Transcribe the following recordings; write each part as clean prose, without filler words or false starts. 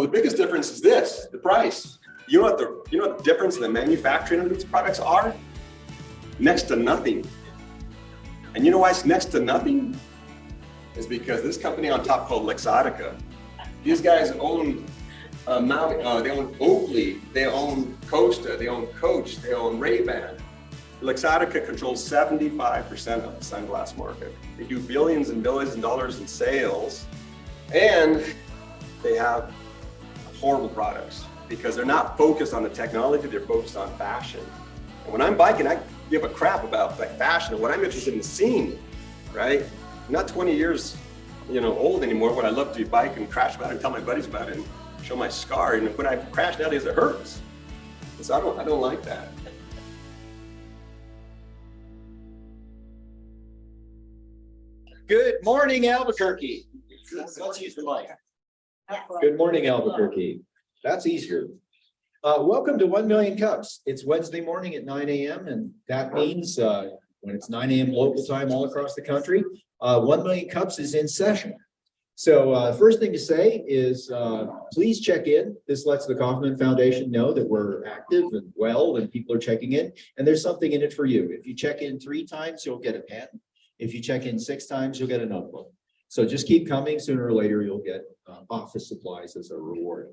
the biggest difference is this, the price. You know what the difference in the manufacturing of these products are? Next to nothing. And you know why it's next to nothing? Is because this company on top called Luxottica, these guys own they own Oakley, they own Costa, they own Coach, they own Ray-Ban. Luxottica controls 75% of the sunglass market. They do billions and billions of dollars in sales, and they have horrible products because they're not focused on the technology, they're focused on fashion. And when I'm biking, I give a crap about like fashion and what I'm interested in seeing, right? I'm not 20 years, old anymore when I love to bike and crash about it and tell my buddies about it and show my scar. And when I crash nowadays, it hurts. So I don't like that. Good morning, Albuquerque. Let's use the mic. Good morning, Albuquerque. That's easier. Welcome to 1 Million Cups. It's Wednesday morning at 9 a.m. and that means when it's 9 a.m. local time all across the country, 1 Million Cups is in session. So first thing to say is please check in. This lets the Kaufman Foundation know that we're active and well and people are checking in, and there's something in it for you. If you check in 3 times, you'll get a pen. If you check in 6 times, you'll get a notebook. So just keep coming. Sooner or later, you'll get office supplies as a reward.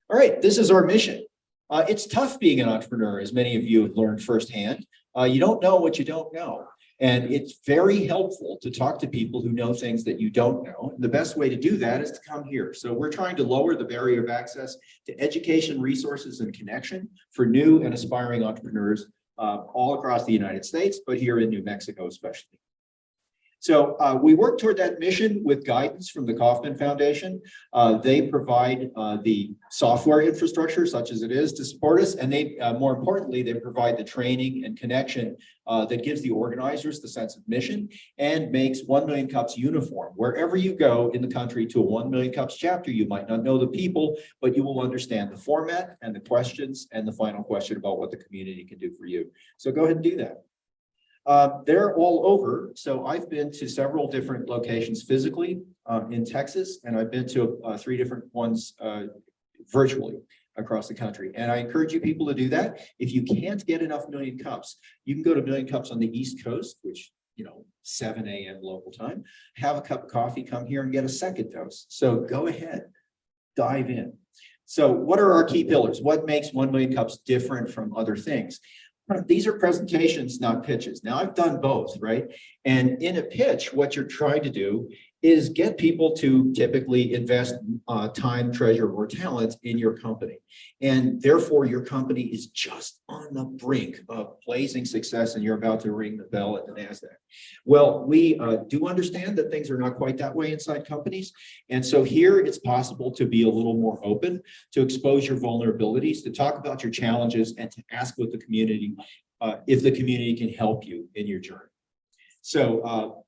All right, this is our mission. It's tough being an entrepreneur, as many of you have learned firsthand. You don't know what you don't know. And it's very helpful to talk to people who know things that you don't know. And the best way to do that is to come here. So we're trying to lower the barrier of access to education, resources, and connection for new and aspiring entrepreneurs all across the United States, but here in New Mexico especially. So we work toward that mission with guidance from the Kaufman Foundation. They provide the software infrastructure, such as it is, to support us. And they, more importantly, they provide the training and connection that gives the organizers the sense of mission and makes 1 Million Cups uniform. Wherever you go in the country to a 1 Million Cups chapter, you might not know the people, but you will understand the format and the questions and the final question about what the community can do for you. So go ahead and do that. They're all over. So I've been to several different locations physically in Texas, and I've been to 3 different ones virtually across the country. And I encourage you people to do that. If you can't get enough Million Cups, you can go to Million Cups on the East Coast, which, 7 a.m. local time, have a cup of coffee, come here and get a second dose. So go ahead, dive in. So what are our key pillars? What makes 1 Million Cups different from other things? These are presentations, not pitches. Now, I've done both, right? And in a pitch, what you're trying to do is get people to typically invest time, treasure, or talent in your company. And therefore, your company is just on the brink of blazing success, and you're about to ring the bell at the NASDAQ. Well, we do understand that things are not quite that way inside companies. And so here it's possible to be a little more open, to expose your vulnerabilities, to talk about your challenges, and to ask what the community, if the community can help you in your journey. So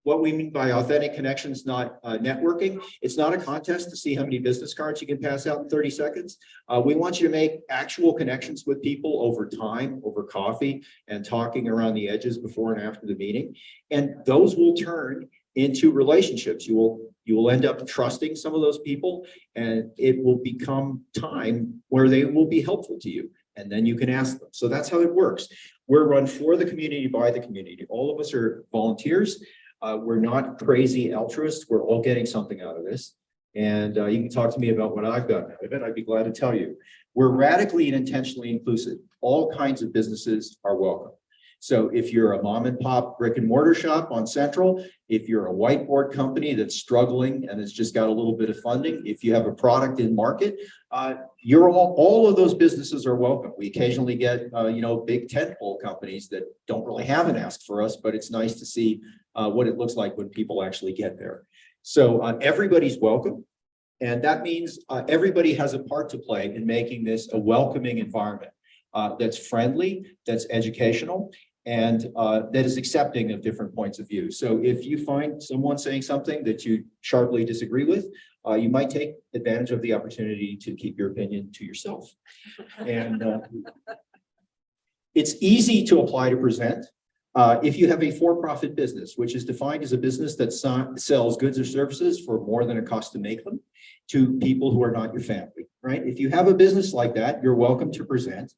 what we mean by authentic connections, not networking. It's not a contest to see how many business cards you can pass out in 30 seconds. We want you to make actual connections with people over time, over coffee, and talking around the edges before and after the meeting. And those will turn into relationships. You will end up trusting some of those people, and it will become time where they will be helpful to you. And then you can ask them. So that's how it works. We're run for the community, by the community. All of us are volunteers. We're not crazy altruists. We're all getting something out of this. And you can talk to me about what I've gotten out of it. I'd be glad to tell you. We're radically and intentionally inclusive. All kinds of businesses are welcome. So if you're a mom and pop brick and mortar shop on Central, if you're a whiteboard company that's struggling and has just got a little bit of funding, if you have a product in market, you're all of those businesses are welcome. We occasionally get, big tentpole companies that don't really have an ask for us, but it's nice to see what it looks like when people actually get there. So everybody's welcome. And that means everybody has a part to play in making this a welcoming environment that's friendly, that's educational, and that is accepting of different points of view. So if you find someone saying something that you sharply disagree with, you might take advantage of the opportunity to keep your opinion to yourself. And it's easy to apply to present. If you have a for-profit business, which is defined as a business that sells goods or services for more than it costs to make them to people who are not your family, right? If you have a business like that, you're welcome to present.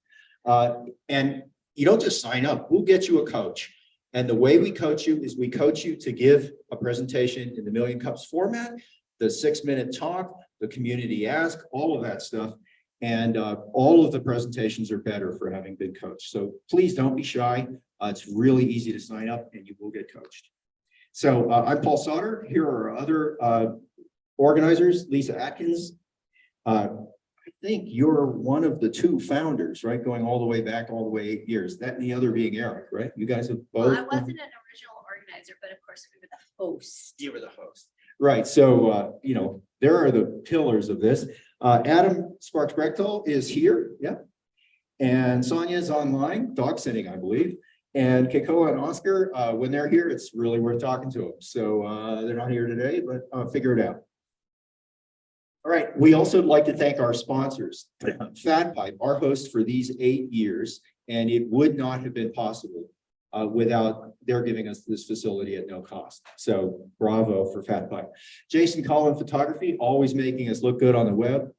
And you don't just sign up, we'll get you a coach. And the way we coach you is we coach you to give a presentation in the Million Cups format, the 6-minute talk, the community ask, all of that stuff. And all of the presentations are better for having been coached. So please don't be shy. It's really easy to sign up and you will get coached. So I'm Paul Sauter. Here are our other organizers, Lisa Atkins. I think you're one of the 2 founders, right? Going all the way back, all the way 8 years. That and the other being Eric, right? You guys have both. Well, I wasn't an original organizer, but of course we were the host. You were the host. Right. So, you know, there are the pillars of this. Adam Sparks-Brechtel is here. Yeah. And Sonia's online, dog sitting, I believe. And Keikoa and Oscar, when they're here, it's really worth talking to them. So they're not here today, but figure it out. All right. We also like to thank our sponsors, Fat Pipe, our host for these 8 years, and it would not have been possible without their giving us this facility at no cost. So bravo for Fat Pipe. Jason Collin Photography, always making us look good on the web.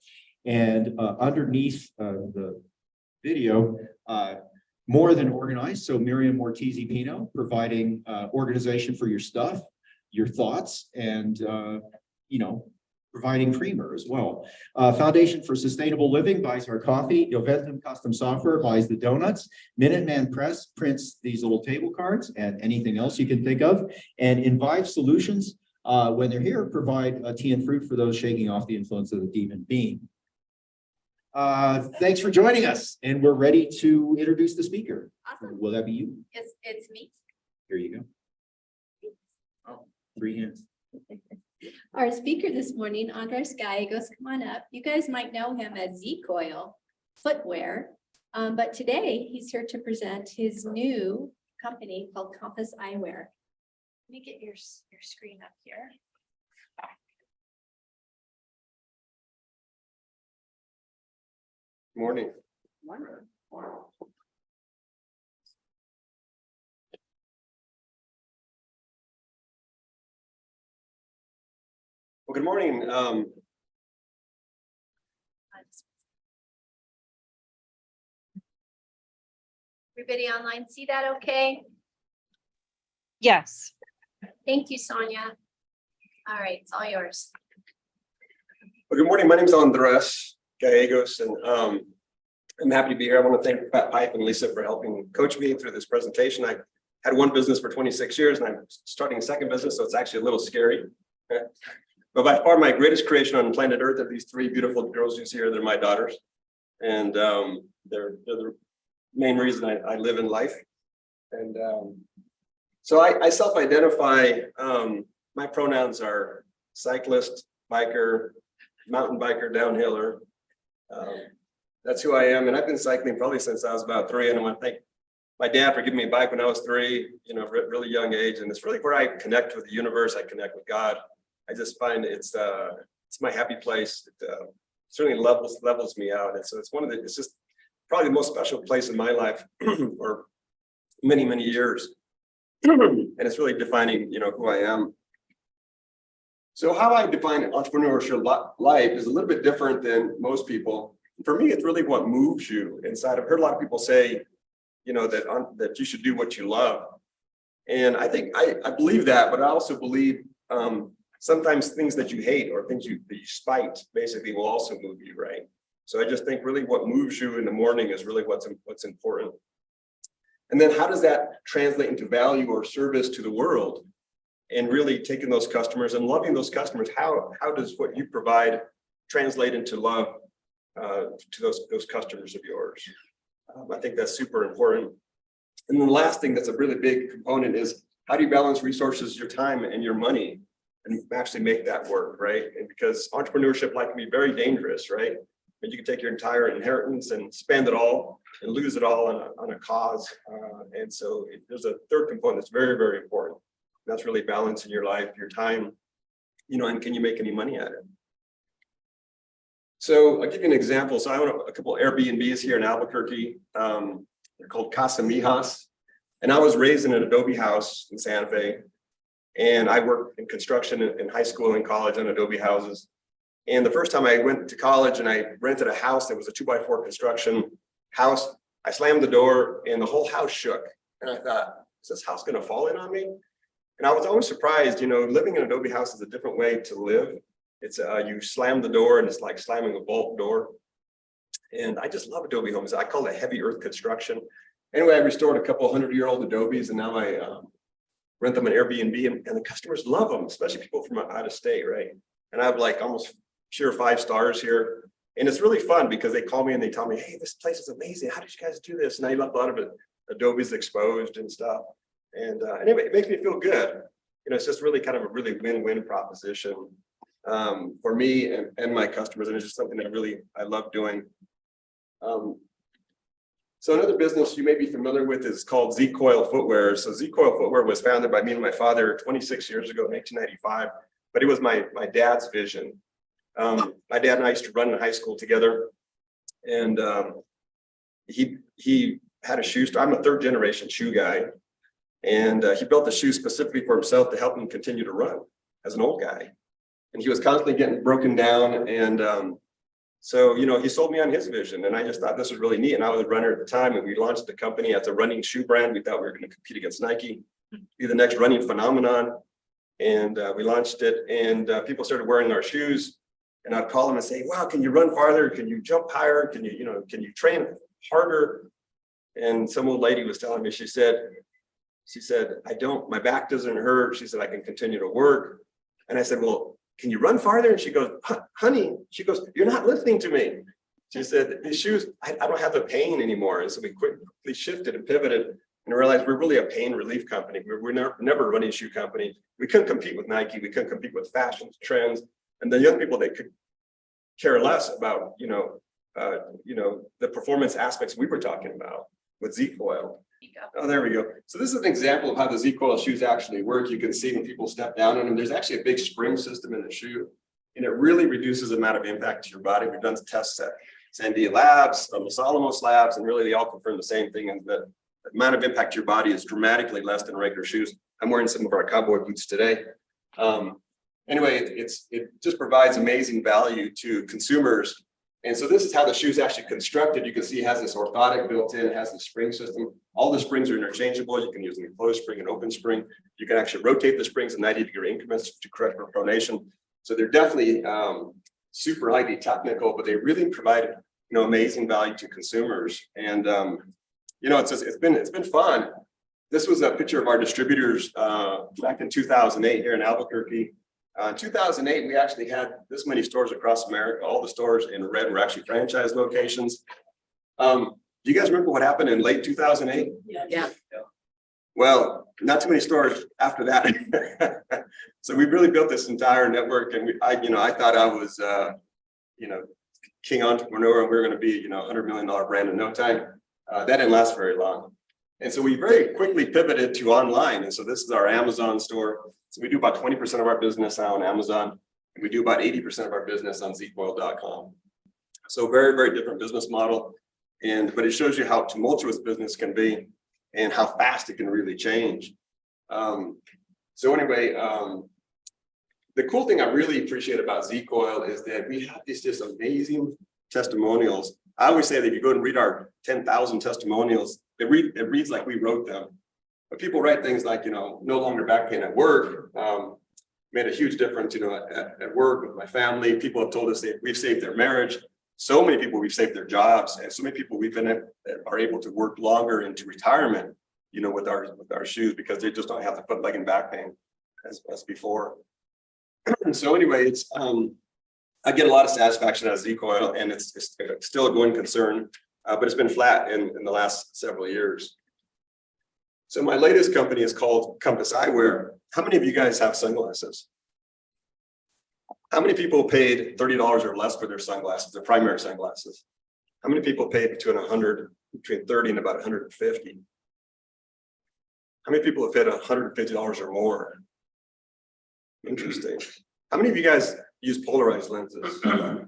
And underneath the video, More Than Organized. So Miriam Ortiz-Pino providing organization for your stuff, your thoughts, and, you know, providing creamer as well. Foundation for Sustainable Living buys our coffee. Joventum Custom Software buys the donuts. Minuteman Press prints these little table cards and anything else you can think of. And Invive Solutions, when they're here, provide tea and fruit for those shaking off the influence of the demon bean. Thanks for joining us. And we're ready to introduce the speaker. Awesome. Will that be you? It's me. Here you go. Oh, 3 hands. Our speaker this morning, Andres Gallegos, come on up. You guys might know him as Z-Coil Footwear, but today he's here to present his new company called Compass Eyewear. Let me get your screen up here. Morning. Well, good morning. Everybody online see that okay? Yes. Thank you, Sonia. All right, it's all yours. Well, good morning. My name is Andres Gallegos, and I'm happy to be here. I want to thank Fat Pipe and Lisa for helping coach me through this presentation. I had one business for 26 years, and I'm starting a second business, so it's actually a little scary. But by far, my greatest creation on planet Earth are these 3 beautiful girls you see here. They're my daughters, and they're the main reason I live in life. And so I self-identify. My pronouns are cyclist, biker, mountain biker, downhiller. That's who I am, and I've been cycling probably since I was about 3. And I want to thank my dad for giving me a bike when I was 3. You know, really young age, and it's really where I connect with the universe. I connect with God. I just find it's my happy place. It certainly levels me out, and so it's just probably the most special place in my life for many years, and it's really defining, you know, who I am. So how I define entrepreneurship life is a little bit different than most people. For me, it's really what moves you inside. I've heard a lot of people say, you know, that you should do what you love, and I think I believe that, but I also believe sometimes things that you hate or things that you spite basically will also move you, right? So I just think really what moves you in the morning is really what's important. And then how does that translate into value or service to the world? And really taking those customers and loving those customers, how does what you provide translate into love to those customers of yours? I think that's super important. And then the last thing that's a really big component is how do you balance resources, your time and your money, and actually make that work, right? And because entrepreneurship life can be very dangerous, right? And you can take your entire inheritance and spend it all and lose it all on a cause. And so there's a third component that's very important. That's really balancing your life, your time, you know, and can you make any money at it? So I'll give you an example. So I own a couple of Airbnbs here in Albuquerque. They're called Casa Mijas. And I was raised in an adobe house in Santa Fe. And I worked in construction in high school and college on adobe houses. And the first time I went to college and I rented a house that was a 2x4 construction house, I slammed the door and the whole house shook. And I thought, is this house going to fall in on me? And I was always surprised, living in an adobe house is a different way to live. It's you slam the door and it's like slamming a vault door. And I just love adobe homes. I call it heavy earth construction. Anyway, I restored a couple 100-year-old adobes and now I rent them on Airbnb and the customers love them, especially people from out of state, right? And I have like almost pure 5 stars here. And it's really fun because they call me and they tell me, hey, this place is amazing. How did you guys do this? And I love a lot of it. Adobe's exposed and stuff. And anyway, it makes me feel good. It's just really kind of a really win-win proposition for me and my customers. And it's just something that I love doing. So another business you may be familiar with is called Z-Coil Footwear. So Z-Coil Footwear was founded by me and my father 26 years ago, 1995, but it was my dad's vision. My dad and I used to run in high school together, and he had a shoe store. I'm a 3rd generation shoe guy, and he built the shoe specifically for himself to help him continue to run as an old guy. And he was constantly getting broken down, and so, he sold me on his vision, and I just thought this was really neat. And I was a runner at the time, and we launched the company as a running shoe brand. We thought we were going to compete against Nike, be the next running phenomenon. And we launched it, and people started wearing our shoes. And I'd call them and say, wow, can you run farther? Can you jump higher? Can you train harder? And some old lady was telling me, she said, my back doesn't hurt. She said, I can continue to work. And I said, well, can you run farther? And she goes, honey, you're not listening to me. She said, these shoes, I don't have the pain anymore. And so we quickly shifted and pivoted and realized we're really a pain relief company. We're never a running shoe company. We couldn't compete with Nike. We couldn't compete with fashion trends. And the young people, they could care less about, the performance aspects we were talking about with Z-Coil. Oh, there we go. So this is an example of how the Z-Coil shoes actually work. You can see when people step down on them, there's actually a big spring system in the shoe, and it really reduces the amount of impact to your body. We've done tests at Sandia Labs, Los Alamos Labs, and really they all confirm the same thing, and the amount of impact to your body is dramatically less than regular shoes. I'm wearing some of our cowboy boots today. Anyway, it just provides amazing value to consumers. And so this is how the shoe is actually constructed. You can see it has this orthotic built in, it has the spring system. All the springs are interchangeable. You can use an closed spring and open spring. You can actually rotate the springs in 90-degree increments to correct for pronation. So they're definitely super highly technical, but they really provide amazing value to consumers. And it's been fun. This was a picture of our distributors back in 2008 here in Albuquerque. In 2008, we actually had this many stores across America. All the stores in red were actually franchise locations. Do you guys remember what happened in late 2008? Yeah. Well, not too many stores after that. So we really built this entire network, and I thought I was, king entrepreneur, and we were going to be, $100 million brand in no time. That didn't last very long. And so we very quickly pivoted to online. And so this is our Amazon store. So we do about 20% of our business now on Amazon, and we do about 80% of our business on zcoil.com. So very, very different business model. But it shows you how tumultuous business can be and how fast it can really change. So anyway, the cool thing I really appreciate about Z-Coil is that we have these just amazing testimonials. I always say that if you go and read our 10,000 testimonials, it reads like we wrote them. But people write things like, no longer back pain at work, made a huge difference, at work with my family. People have told us that we've saved their marriage. So many people we've saved their jobs, and so many people are able to work longer into retirement, with our shoes, because they just don't have the foot, leg, and back pain as before. So anyway, I get a lot of satisfaction out of Z-Coil, and it's still a going concern, but it's been flat in the last several years. So my latest company is called Compass Eyewear. How many of you guys have sunglasses? How many people paid $30 or less for their sunglasses, their primary sunglasses? How many people paid between $30 and about $150? How many people have paid $150 or more? Interesting. How many of you guys use polarized lenses? How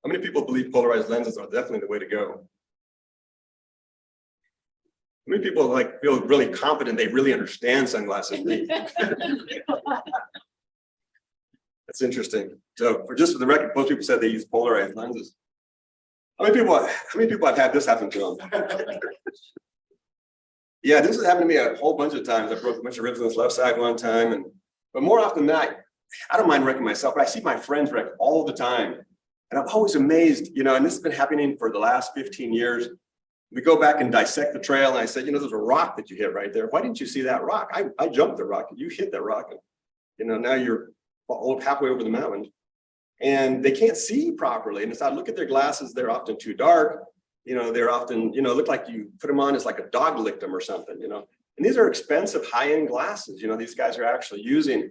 many people believe polarized lenses are definitely the way to go? many people like feel really confident they really understand sunglasses? That's interesting. So for just for the record, most people said they use polarized lenses. How many people have had this happen to them? Yeah, this has happened to me a whole bunch of times. I broke a bunch of ribs on this left side one time, but more often than not, I don't mind wrecking myself, but I see my friends wreck all the time. And I'm always amazed, and this has been happening for the last 15 years. We go back and dissect the trail, and I said, there's a rock that you hit right there. Why didn't you see that rock? I jumped the rock, and you hit that rock, and now you're halfway over the mountain. And they can't see properly. And as I look at their glasses, they're often too dark. They're often, look like you put them on as like a dog licked them or something, And these are expensive high-end glasses, these guys are actually using.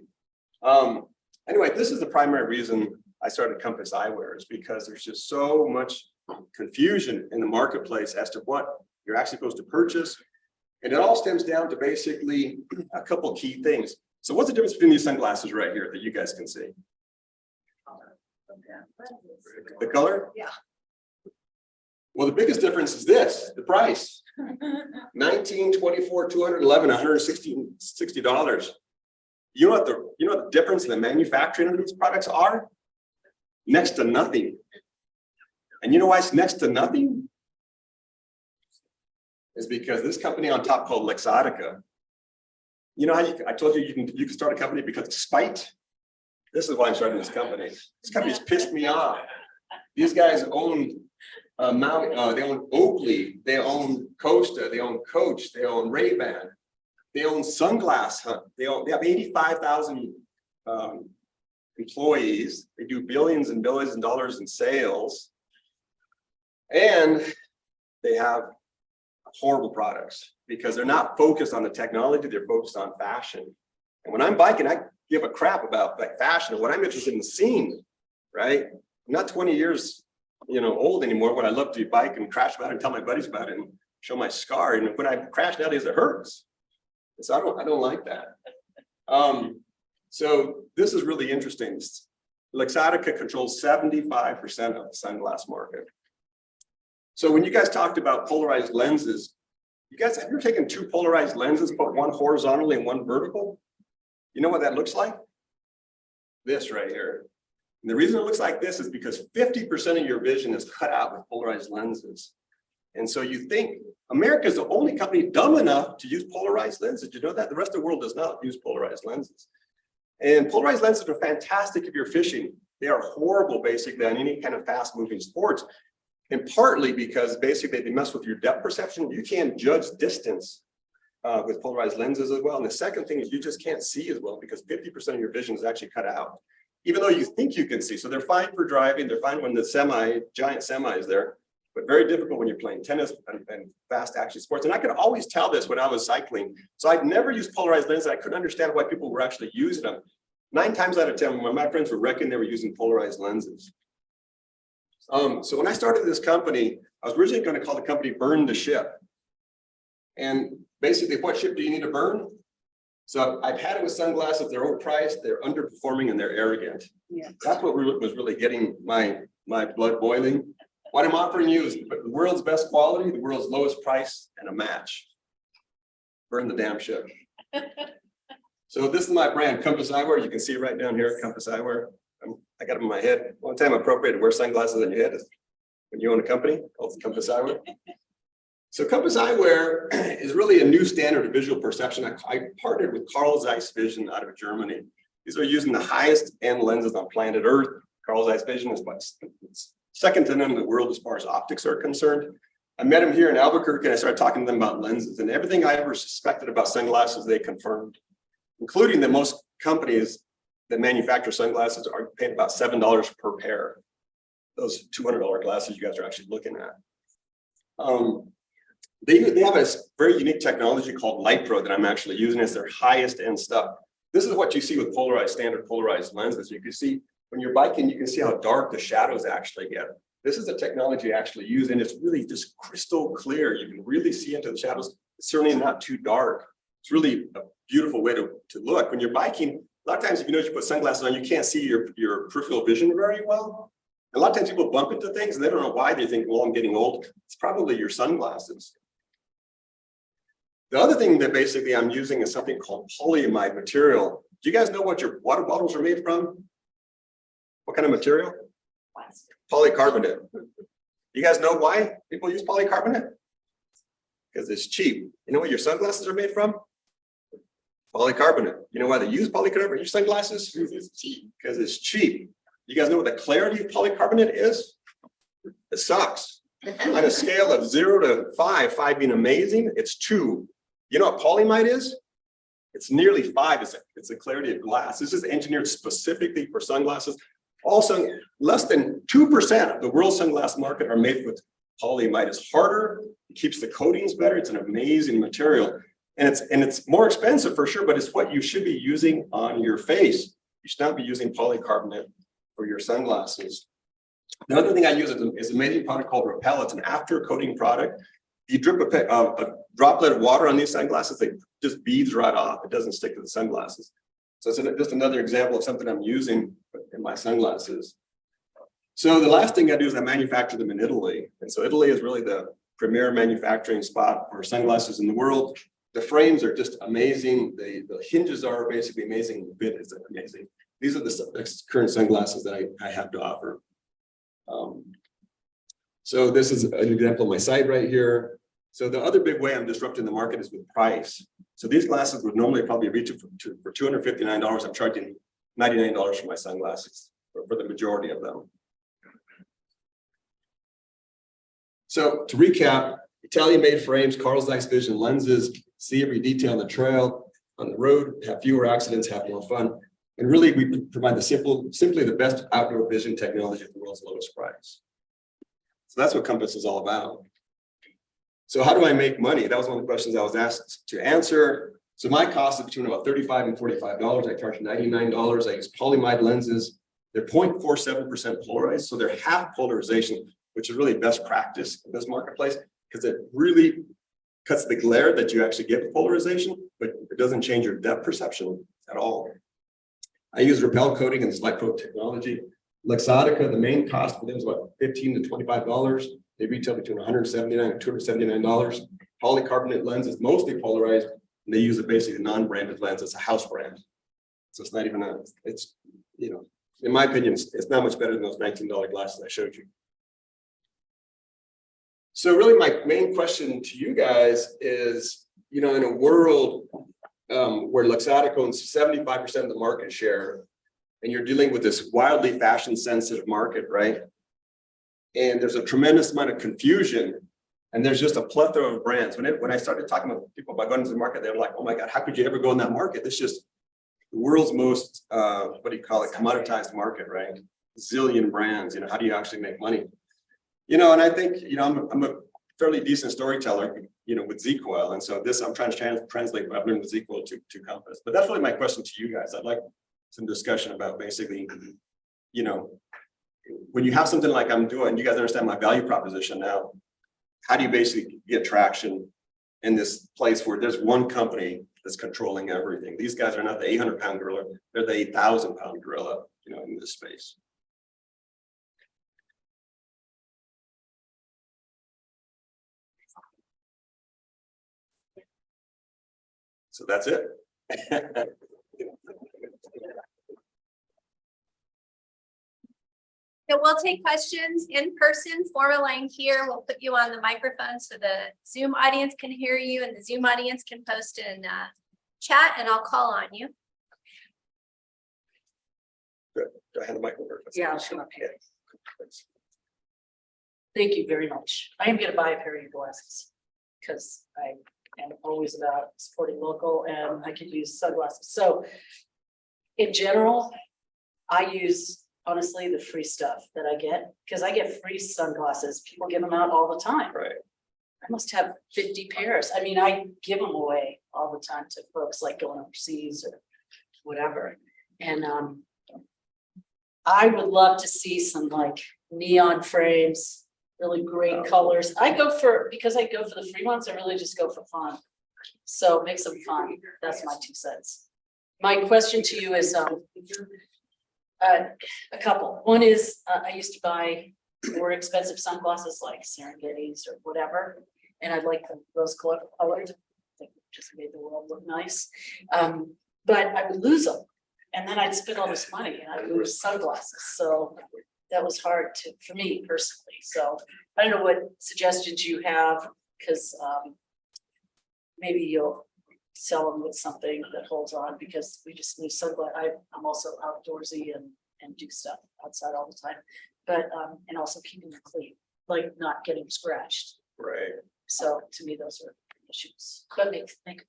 Anyway, this is the primary reason I started Compass Eyewear, is because there's just so much confusion in the marketplace as to what you're actually supposed to purchase. And it all stems down to basically a couple of key things. So what's the difference between these sunglasses right here that you guys can see? The color? Yeah. Well, the biggest difference is this, the price. $19, $24, $211, $160. You know what the difference in the manufacturing of these products are? Next to nothing. And you know why it's next to nothing? Is because this company on top called Luxottica. You know how I told you you can start a company because of spite? This is why I'm starting this company. This company's pissed me off. These guys own they own Oakley, they own Costa, they own Coach, they own Ray-Ban, they own Sunglass Hut. They have 85,000 employees. They do billions and billions of dollars in sales, and they have horrible products because they're not focused on the technology. They're focused on fashion. And when I'm biking, I give a crap about like fashion. What I'm interested in seeing, right? I'm not 20 years, old anymore. When I love to bike and crash about it and tell my buddies about it and show my scar. And when I crash nowadays, it hurts. So I don't like that. So this is really interesting. Luxottica controls 75% of the sunglass market. So when you guys talked about polarized lenses, you guys have you ever taken two polarized lenses, put one horizontally and one vertical? You know what that looks like? This right here. And the reason it looks like this is because 50% of your vision is cut out with polarized lenses. And so you think America is the only company dumb enough to use polarized lenses. You know that? The rest of the world does not use polarized lenses. And polarized lenses are fantastic if you're fishing. They are horrible basically on any kind of fast moving sports. And partly because basically they mess with your depth perception. You can't judge distance with polarized lenses as well. And the second thing is you just can't see as well because 50% of your vision is actually cut out, even though you think you can see. So they're fine for driving. They're fine when the giant semi is there, but very difficult when you're playing tennis and fast action sports. And I could always tell this when I was cycling. So I'd never used polarized lenses. I couldn't understand why people were actually using them. 9 times out of 10, when my friends were wrecking, they were using polarized lenses. So when I started this company, I was originally going to call the company Burn the Ship. And basically, what ship do you need to burn? So I've had it with sunglasses. They're overpriced, they're underperforming, and they're arrogant. Yeah. That's what was really getting my blood boiling. What I'm offering you is the world's best quality, the world's lowest price, and a match. Burn the damn ship. So this is my brand, Compass Eyewear. You can see right down here, Compass Eyewear. I got them in my head. One time appropriate to wear sunglasses on your head is when you own a company called Compass Eyewear. So Compass Eyewear is really a new standard of visual perception. I partnered with Carl Zeiss Vision out of Germany. These are using the highest end lenses on planet Earth. Carl Zeiss Vision is second to none in the world as far as optics are concerned. I met him here in Albuquerque and I started talking to them about lenses, and everything I ever suspected about sunglasses, they confirmed, including that most companies that manufacture sunglasses are paying about $7 per pair. Those $200 glasses you guys are actually looking at. They have a very unique technology called Light Pro that I'm actually using as their highest end stuff. This is what you see with standard polarized lenses. You can see when you're biking, you can see how dark the shadows actually get. This is the technology I actually use, and it's really just crystal clear. You can really see into the shadows. It's certainly not too dark. It's really a beautiful way to look. When you're biking, a lot of times if you put sunglasses on, you can't see your peripheral vision very well. A lot of times people bump into things and they don't know why. They think, well, I'm getting old. It's probably your sunglasses. The other thing that basically I'm using is something called polyamide material. Do you guys know what your water bottles are made from? What kind of material? Polycarbonate. You guys know why people use polycarbonate? Because it's cheap. You know what your sunglasses are made from? Polycarbonate. You know why they use polycarbonate in your sunglasses? Because it's cheap. You guys know what the clarity of polycarbonate is? It sucks. On a scale of 0 to 5, 5 being amazing, it's 2. You know what polyamide is? It's nearly 5. It's the clarity of glass. This is engineered specifically for sunglasses. Also, less than 2% of the world sunglass market are made with polyamide. It's harder, it keeps the coatings better. It's an amazing material. And it's more expensive for sure, but it's what you should be using on your face. You should not be using polycarbonate for your sunglasses. The other thing I use is an amazing product called Repel. It's an after coating product. You drip a droplet of water on these sunglasses, they just beads right off. It doesn't stick to the sunglasses. So it's just another example of something I'm using in my sunglasses. So the last thing I do is I manufacture them in Italy. And so Italy is really the premier manufacturing spot for sunglasses in the world. The frames are just amazing. The hinges are basically amazing. The bit is amazing. These are the current sunglasses that I have to offer. So this is an example of my site right here. So the other big way I'm disrupting the market is with price. So these glasses would normally probably reach for $259. I'm charging $99 for my sunglasses for the majority of them. So to recap, Italian-made frames, Carl Zeiss Vision lenses, see every detail on the trail, on the road, have fewer accidents, have more fun. And really, we provide simply the best outdoor vision technology at the world's lowest price. So that's what Compass is all about. So how do I make money? That was one of the questions I was asked to answer. So my cost is between about $35 and $45. I charge $99. I use polyamide lenses. They're 0.47% polarized, so they're half polarization, which is really best practice in this marketplace because it really cuts the glare that you actually get with polarization, but it doesn't change your depth perception at all. I use Repel coating and this light pro technology. Luxottica, the main cost for them is about $15 to $25. They retail between $179 and $279. Polycarbonate lens is mostly polarized, and they use a basically non-branded lens. It's a house brand. So it's not even it's, you know, in my opinion, it's not much better than those $19 glasses I showed you. So really my main question to you guys is, you know, in a world where Luxottica owns 75% of the market share, and you're dealing with this wildly fashion sensitive market, right? And there's a tremendous amount of confusion, and there's just a plethora of brands. When I started talking to people about going into the market, they were like, oh my God, how could you ever go in that market? It's just the world's most, what do you call it, commoditized market, right? Zillion brands, you know, how do you actually make money? You know, and I think, you know, I'm a fairly decent storyteller, you know, with Z-Coil. And so this, I'm trying to translate what I've learned with Z-Coil to Compass. But that's really my question to you guys. I'd like some discussion about basically, you know, when you have something like I'm doing, you guys understand my value proposition now. How do you basically get traction in this place where there's one company that's controlling everything? These guys are not the 800-pound gorilla, they're the 8,000-pound gorilla, you know, in this space. So that's it. So we'll take questions in person, form a line here. We'll put you on the microphone so the Zoom audience can hear you and the Zoom audience can post in chat, and I'll call on you. Good. Do I have the microphone? Yeah, I'll show up here. Thank you very much. I am going to buy a pair of your glasses because I am always about supporting local, and I could use sunglasses. So in general, I use honestly the free stuff that I get because I get free sunglasses. People give them out all the time. Right. I must have 50 pairs. I mean, I give them away all the time to folks like going overseas or whatever. And I would love to see some like neon frames, really great colors. Because I go for the free ones, I really just go for fun. So make them fun. That's my 2 cents. My question to you is a couple. One is I used to buy more expensive sunglasses like Serengeti's or whatever, and I'd like the rose colored. just made the world look nice. But I would lose them. And then I'd spend all this money and I'd lose sunglasses. So that was hard for me personally. So I don't know what suggestions you have, because maybe you'll sell them with something that holds on, because we just lose sunglasses. I'm also outdoorsy and do stuff outside all the time, but and also keeping them clean, like not getting scratched. Right. So to me, those are issues. But make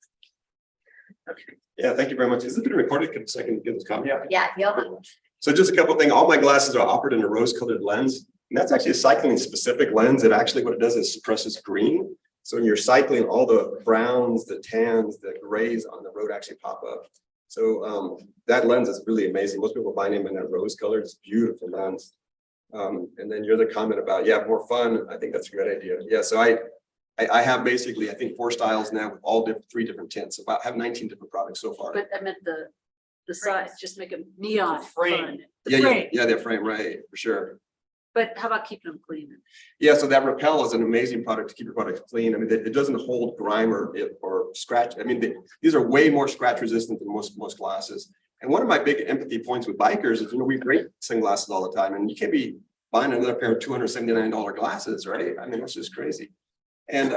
okay. Yeah, thank you very much. Is it being recorded? Can I can give this comment? Yeah, you'll So just a couple of things. All my glasses are offered in a rose-colored lens, and that's actually a cycling-specific lens. It actually, what it does is suppresses green. So when you're cycling, all the browns, the tans, the grays on the road actually pop up. So that lens is really amazing. Most people buy them in that rose-colored. It's a beautiful lens. And then your other comment about more fun. I think that's a great idea. Yeah. So I have basically, I think 4 styles now with all 3 different tints. About have 19 different products so far. But I meant the size, just make them neon frame. fun. The frame. Yeah, they're frame, right, for sure. But how about keeping them clean? Yeah, so that Repel is an amazing product to keep your products clean. I mean, it doesn't hold grime or scratch. I mean, these are way more scratch resistant than most glasses. And one of my big empathy points with bikers is, we rate sunglasses all the time, and you can't be buying another pair of $279 glasses, right? I mean, that's just crazy. And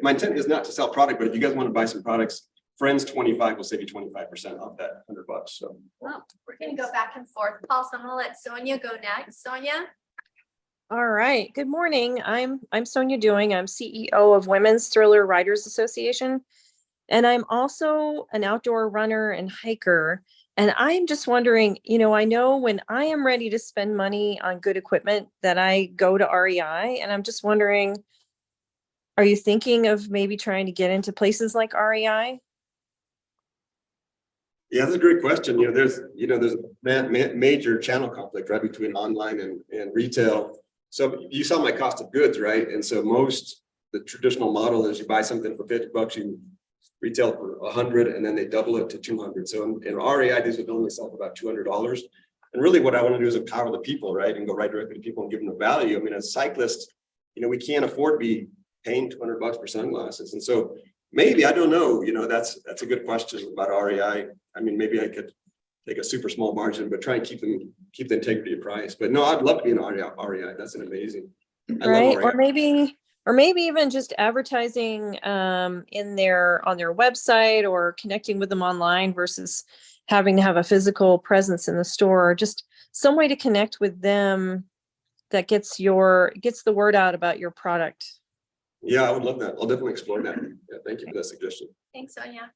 my intent is not to sell product, but if you guys want to buy some products, Friends 25 will save you 25% off that $100. So Well, we're gonna go back and forth. Paul, so I'm gonna let Sonia go next. Sonia? All right. Good morning. I'm Sonia Dewing. I'm CEO of Women's Thriller Riders Association, and I'm also an outdoor runner and hiker. And I'm just wondering, I know when I am ready to spend money on good equipment that I go to REI, and I'm just wondering, are you thinking of maybe trying to get into places like REI? yeah, that's a great question. There's a major channel conflict, right, between online and retail. So you saw my cost of goods, right? And so the traditional model is you buy something for $50, you retail for $100, and then they double it to $200. So in REI, these would only sell for about $200. And really what I want to do is empower the people, right? And go right directly to people and give them the value. I mean, as cyclists, we can't afford to be paying $200 for sunglasses. And so maybe, I don't know, that's a good question about REI. I mean, maybe I could take a super small margin, but try and keep the integrity of price. But no, I'd love to be in REI. That's an amazing. Right. Or maybe even just advertising on their website or connecting with them online versus having to have a physical presence in the store, or just some way to connect with them that gets the word out about your product. Yeah, I would love that. I'll definitely explore that. Yeah, thank you for that suggestion. Thanks, Sonia.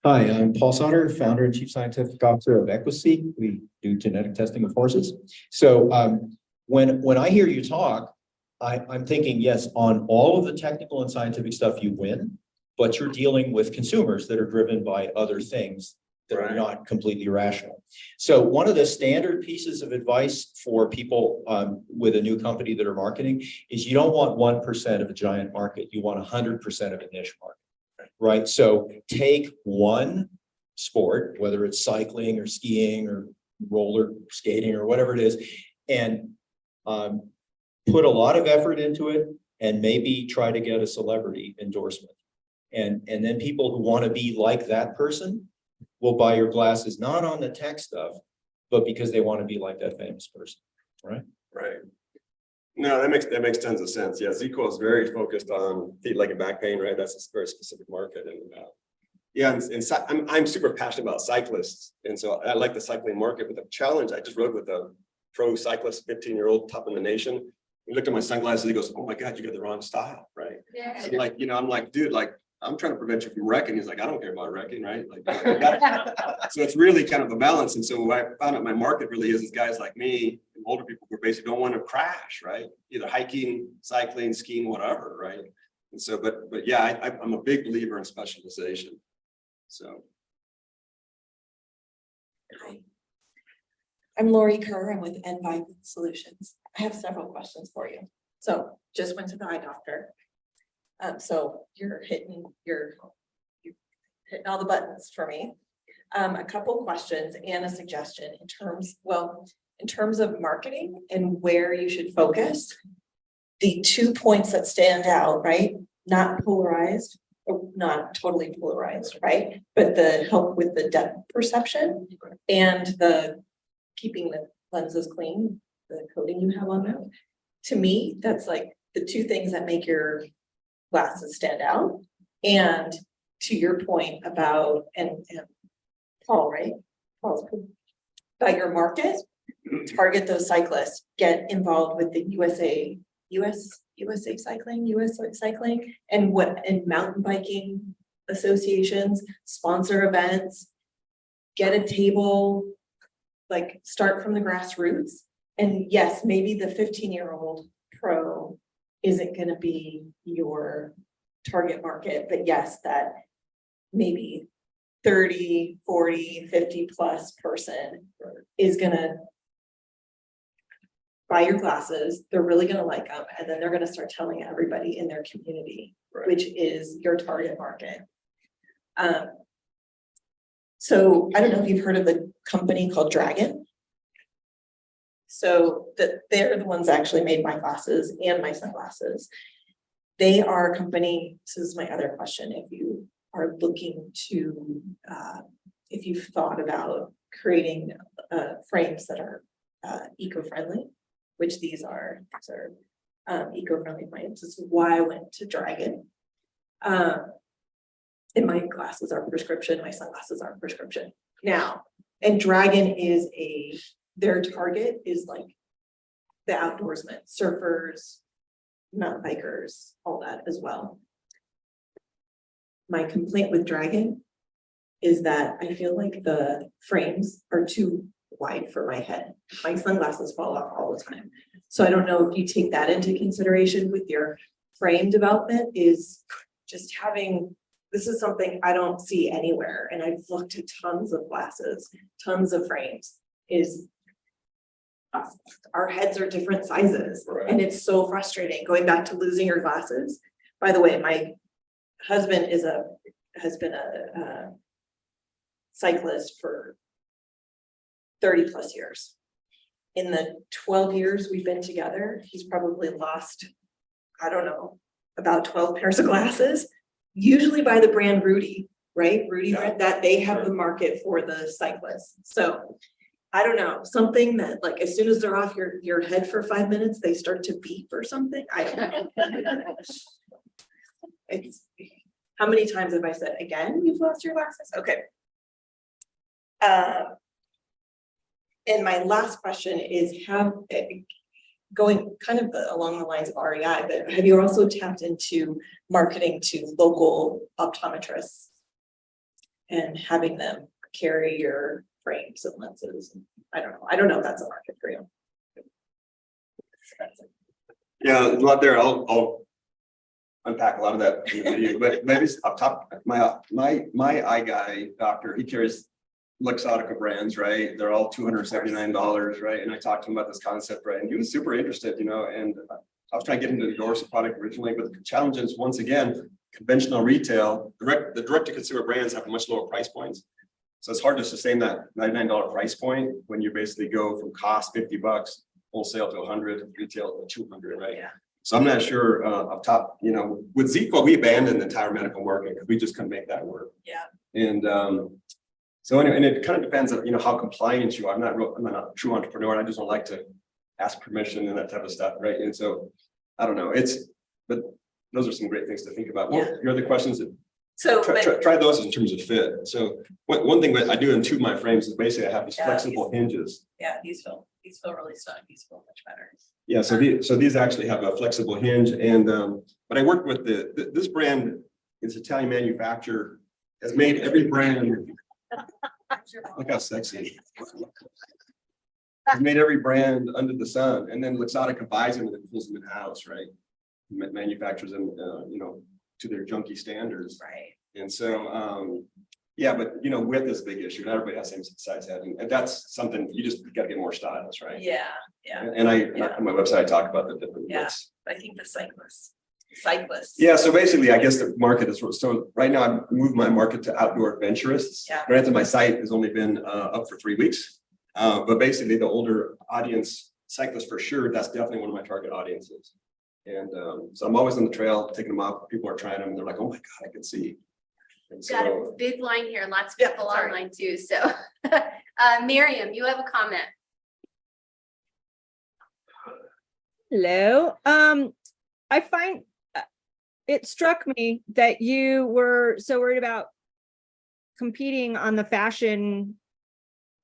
Hi, I'm Paul Sauter, founder and chief scientific officer of Equiseek. We do genetic testing of horses. So when I hear you talk, I'm thinking, yes, on all of the technical and scientific stuff you win, but you're dealing with consumers that are driven by other things that are not completely rational. So one of the standard pieces of advice for people with a new company that are marketing is you don't want 1% of a giant market. You want 100% of a niche market, right? So take one sport, whether it's cycling or skiing or roller skating or whatever it is, and put a lot of effort into it and maybe try to get a celebrity endorsement. And then people who want to be like that person will buy your glasses, not on the tech stuff, but because they want to be like that famous person, right? Right. No, that makes tons of sense. Yeah, Zico is very focused on feet, leg, and back pain, right? That's a very specific market. And I'm super passionate about cyclists. And so I like the cycling market, but the challenge, I just rode with a pro cyclist, 15-year-old, top in the nation. He looked at my sunglasses, he goes, "Oh my God, you got the wrong style," right? Yeah. So I'm like, dude, I'm trying to prevent you from wrecking. He's like, "I don't care about wrecking," right? So it's really kind of a balance. And so what I found out my market really is guys like me, and older people who basically don't want to crash, right? Either hiking, cycling, skiing, whatever, right? And so, but yeah, I'm a big believer in specialization. So. Hi. I'm Lori Kerr. I'm with Envi Solutions. I have several questions for you. So just went to the eye doctor. So you're hitting all the buttons for me. A couple questions and a suggestion in terms of marketing and where you should focus. The 2 points that stand out, right? Not polarized, not totally polarized, right? But the help with the depth perception and the keeping the lenses clean, the coating you have on them. To me, that's like the two things that make your glasses stand out. And to your point about, and Paul, right? Paul's about your market, target those cyclists, get involved with the USA cycling and mountain biking associations, sponsor events, get a table, like start from the grassroots. And yes, maybe the 15-year-old pro isn't going to be your target market, but yes, that maybe 30, 40, 50 plus person is going to buy your glasses. They're really going to like them. And then they're going to start telling everybody in their community, which is your target market. So I don't know if you've heard of the company called Dragon. So they're the ones that actually made my glasses and my sunglasses. They are a company. This is my other question. If you are looking to, if you've thought about creating frames that are eco-friendly, which these are eco-friendly frames. This is why I went to Dragon. And my glasses are prescription, my sunglasses are prescription. Now, and Dragon is their target is like the outdoorsmen, surfers, mountain bikers, all that as well. My complaint with Dragon is that I feel like the frames are too wide for my head. My sunglasses fall off all the time. So I don't know if you take that into consideration with your frame development, is just having, this is something I don't see anywhere. And I've looked at tons of glasses, tons of frames, is our heads are different sizes. Right. And it's so frustrating going back to losing your glasses. By the way, my husband has been a cyclist for 30 plus years. In the 12 years we've been together, he's probably lost, I don't know, about 12 pairs of glasses, usually by the brand Rudy, right? Rudy, that they have the market for the cyclists. So I don't know, something that like, as soon as they're off your head for 5 minutes, they start to beep or something. I don't know. It's, how many times have I said, again, you've lost your glasses? Okay. And my last question is, going kind of along the lines of REI, but have you also tapped into marketing to local optometrists and having them carry your frames and lenses? I don't know if that's a market for you. Yeah, a lot there. I'll unpack a lot of that in the video, but maybe up top, my eye guy doctor, he carries Luxottica brands, right? They're all $279, right? And I talked to him about this concept, right? And he was super interested, and I was trying to get him to endorse the product originally, but the challenge is, once again, conventional retail, the direct-to-consumer brands have much lower price points. So it's hard to sustain that $99 price point when you basically go from cost $50, wholesale to 100, retail to 200, right? Yeah. So I'm not sure up top, with Zico, we abandoned the entire medical market because we just couldn't make that work. Yeah. And so anyway, and it kind of depends on, how compliant you are. I'm not a true entrepreneur, and I just don't like to ask permission and that type of stuff, right? And so I don't know. But those are some great things to think about. Yeah. Your other questions? So Try those in terms of fit. So one thing that I do in two of my frames is basically I have these flexible hinges. yeah, these feel really snug. These feel much better. Yeah, so these actually have a flexible hinge, and but I worked with this brand. It's Italian manufacturer, has made every brand. Look how sexy. Has made every brand under the sun, and then Luxottica buys them and pulls them in house, right? Manufactures them, to their junky standards. Right. And so, yeah, but width is a big issue. Not everybody has the same size head, and that's something you just got to get more stylists, right? Yeah. Yeah. And on my website, I talk about the different widths. I think the cyclists. Yeah, so basically, I guess the market is, so right now I've moved my market to outdoor adventurists. Yeah. Granted, my site has only been up for 3 weeks, but basically the older audience, cyclists for sure, that's definitely one of my target audiences. And so I'm always on the trail, taking them off. People are trying them and they're like, oh my God, I can see. And Got a so, big line here, lots of Yeah, people sorry. online too, so. Miriam, you have a comment. Hello. I find it struck me that you were so worried about competing on the fashion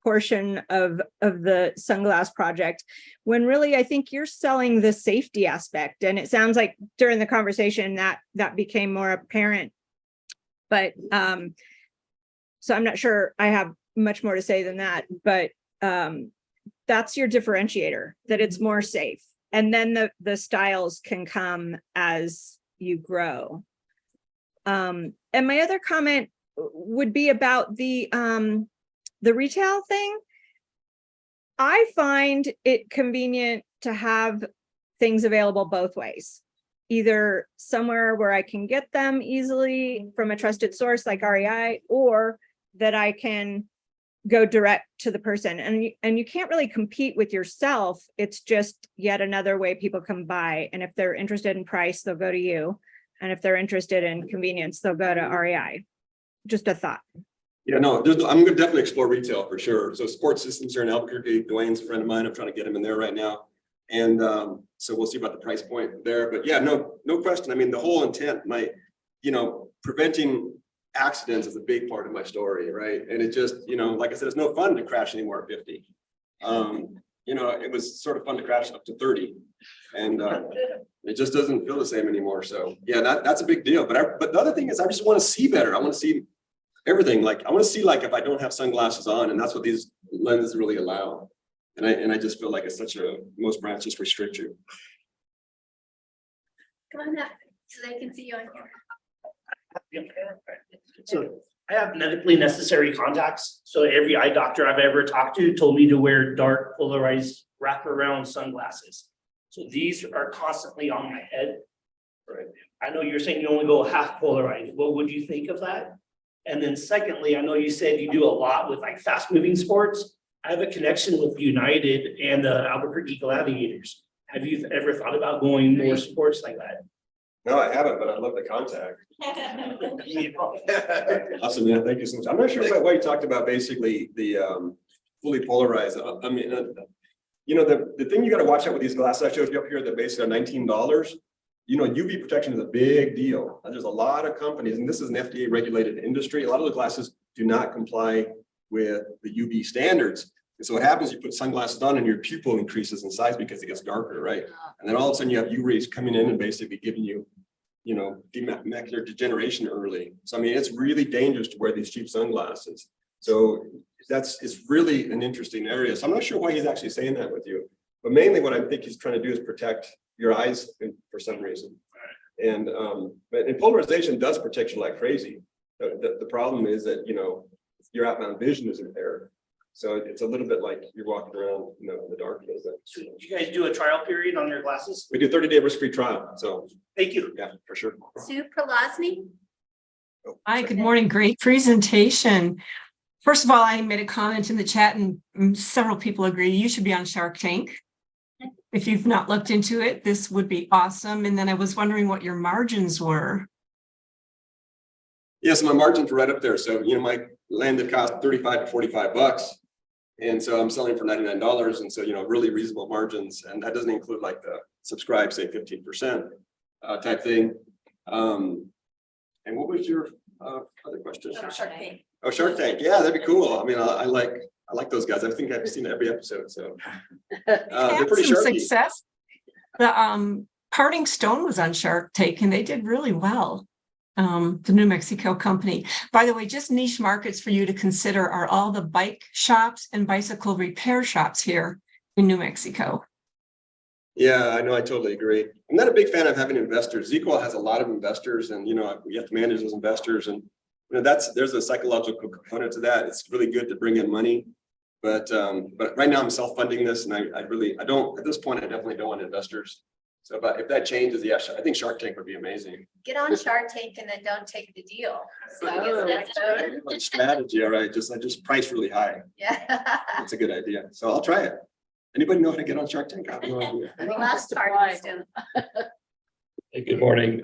portion of the sunglass project, when really I think you're selling the safety aspect. And it sounds like during the conversation that became more apparent. But so I'm not sure I have much more to say than that, but that's your differentiator, that it's more safe. And then the styles can come as you grow. And my other comment would be about the retail thing. I find it convenient to have things available both ways, either somewhere where I can get them easily from a trusted source like REI, or that I can go direct to the person. And you can't really compete with yourself. It's just yet another way people can buy. And if they're interested in price, they'll go to you. And if they're interested in convenience, they'll go to REI. Just a thought. yeah, no, I'm gonna definitely explore retail for sure. So Sports Systems here in Albuquerque, Dwayne's a friend of mine. I'm trying to get him in there right now. And so we'll see about the price point there. But yeah, no question. I mean, the whole intent, preventing accidents is a big part of my story, right? And it just, like I said, it's no fun to crash anymore at 50. It was sort of fun to crash up to 30. And it just doesn't feel the same anymore. So yeah, that's a big deal. But the other thing is I just want to see better. I want to see everything. Like I want to see like if I don't have sunglasses on, and that's what these lenses really allow. And I just feel like it's most brands just restrict you. Come on up, so they can see you on here. So I have medically necessary contacts. So every eye doctor I've ever talked to told me to wear dark polarized wraparound sunglasses. So these are constantly on my head. Right. I know you're saying you only go half polarized. What would you think of that? And then secondly, I know you said you do a lot with like fast moving sports. I have a connection with United and the Albuquerque Gladiators. Have you ever thought about going more sports like that? No, I haven't, but I'd love the contact. Awesome, yeah, thank you so much. I'm not sure what you talked about, basically the fully polarized. I mean, the thing you got to watch out with these glasses I showed you up here that basically are $19. UV protection is a big deal. And there's a lot of companies, and this is an FDA regulated industry. A lot of the glasses do not comply with the UV standards. And so what happens, you put sunglasses on and your pupil increases in size because it gets darker, right? And then all of a sudden you have UV rays coming in and basically giving you, macular degeneration early. So, I mean, it's really dangerous to wear these cheap sunglasses. So it's really an interesting area. So I'm not sure why he's actually saying that with you, but mainly what I think he's trying to do is protect your eyes for some reason. And polarization does protect you like crazy. The problem is that, your outbound vision is impaired. So it's a little bit like you're walking around, in the dark a little bit. So do you guys do a trial period on your glasses? We do 30-day risk-free trial. So Thank you. yeah, for sure. Sue Prolazny? Oh, Hi, sorry. good morning. Great presentation. First of all, I made a comment in the chat and several people agree you should be on Shark Tank. If you've not looked into it, this would be awesome. And then I was wondering what your margins were. Yeah, so my margins are right up there. So, my landed cost $35 to $45. And so I'm selling for $99. And so, really reasonable margins. And that doesn't include like the subscribe, say 15% type thing. And what was your other question? Shark Tank. Oh, Shark Tank. Yeah, that'd be cool. I mean, I like those guys. I think I've seen every episode. So they're Had pretty some sharky. success. The Parting Stone was on Shark Tank and they did really well. The New Mexico company. By the way, just niche markets for you to consider are all the bike shops and bicycle repair shops here in New Mexico. Yeah, I know. I totally agree. I'm not a big fan of having investors. Zequel has a lot of investors, and you have to manage those investors, and there's a psychological component to that. It's really good to bring in money, but right now I'm self-funding this, and I don't at this point. I definitely don't want investors. So, but if that changes, yeah, I think Shark Tank would be amazing. Get on Shark Tank and then don't take the deal. So I guess that's Good strategy, all right. I just price really high. yeah. That's a good idea. So I'll try it. Anybody know how to get on Shark Tank? I have no idea. The last part is Hey, good morning.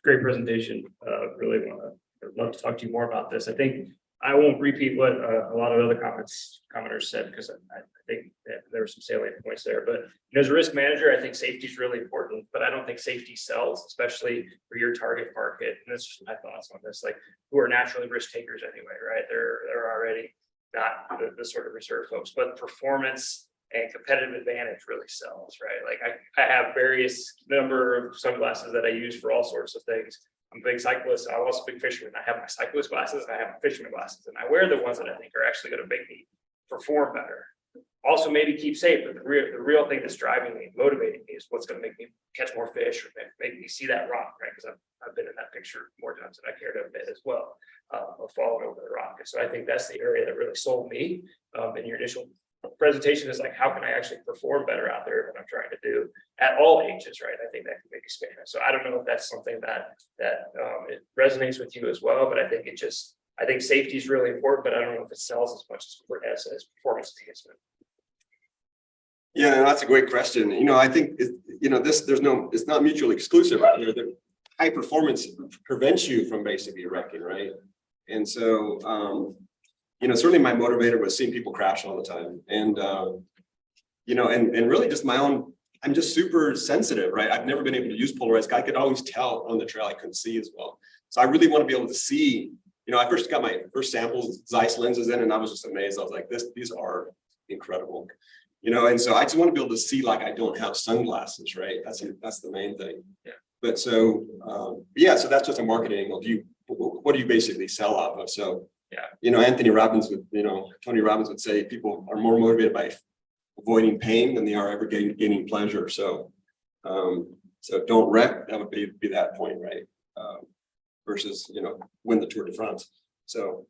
Great presentation. I'd love to talk to you more about this. I think I won't repeat what a lot of other commenters said, because I think that there were some salient points there. But as a risk manager, I think safety is really important, but I don't think safety sells, especially for your target market. And that's just my thoughts on this, like, who are naturally risk takers anyway, right? They're already not the sort of reserve folks, but performance and competitive advantage really sells, right? Like I have various number of sunglasses that I use for all sorts of things. I'm a big cyclist. I'm also a big fisherman. I have my cyclist glasses and I have my fisherman glasses, and I wear the ones that I think are actually going to make me perform better. Also, maybe keep safe, but the real thing that's driving me, motivating me, is what's going to make me catch more fish or make me see that rock, right? Because I've been in that picture more times than I care to admit as well, of falling over the rock. And so I think that's the area that really sold me in your initial presentation, is like, how can I actually perform better out there when I'm trying to do at all ages, right? I think that can make a span. So I don't know if that's something that it resonates with you as well, but I think I think safety is really important, but I don't know if it sells as much as performance enhancement. Yeah, that's a great question. I think it's not mutually exclusive. The high performance prevents you from basically wrecking, right? And so, certainly my motivator was seeing people crash all the time. And, and really just my own, I'm just super sensitive, right? I've never been able to use polarized. I could always tell on the trail I couldn't see as well. So I really want to be able to see, I first got my first samples, Zeiss lenses in, and I was just amazed. I was like, these are incredible. And so I just want to be able to see, like, I don't have sunglasses, right? That's the main thing. Yeah. But so, so that's just a marketing angle. What do you basically sell off of? So, yeah, Tony Robbins would say people are more motivated by avoiding pain than they are ever gaining pleasure. So, so don't wreck. That would be that point, right? Versus, win the Tour de France. So,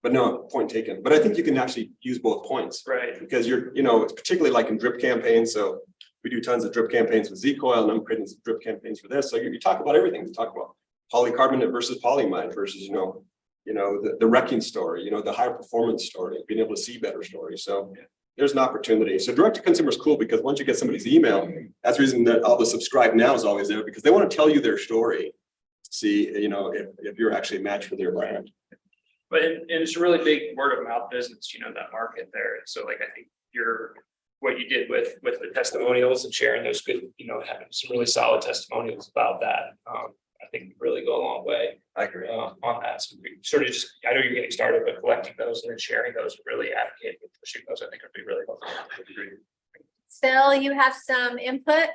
but no, point taken. But I think you can actually use both points, right? Because it's particularly like in drip campaigns. So we do tons of drip campaigns with Z-Coil, and I'm creating some drip campaigns for this. So you talk about everything. You talk about polycarbonate versus polyamide versus, the wrecking story, the higher performance story, being able to see better stories. So there's an opportunity. So direct to consumer is cool, because once you get somebody's email, that's the reason that all the subscribe now is always there, because they want to tell you their story. See, if you're actually a match for their brand. But it's a really big word of mouth business, that market there. And so, like, I think what you did with the testimonials and sharing those good, having some really solid testimonials about that, I think really go a long way. I agree on that. So we sort of I know you're getting started, but collecting those and then sharing those and really advocating and pushing those, I think would be really helpful. Phil, you have some input?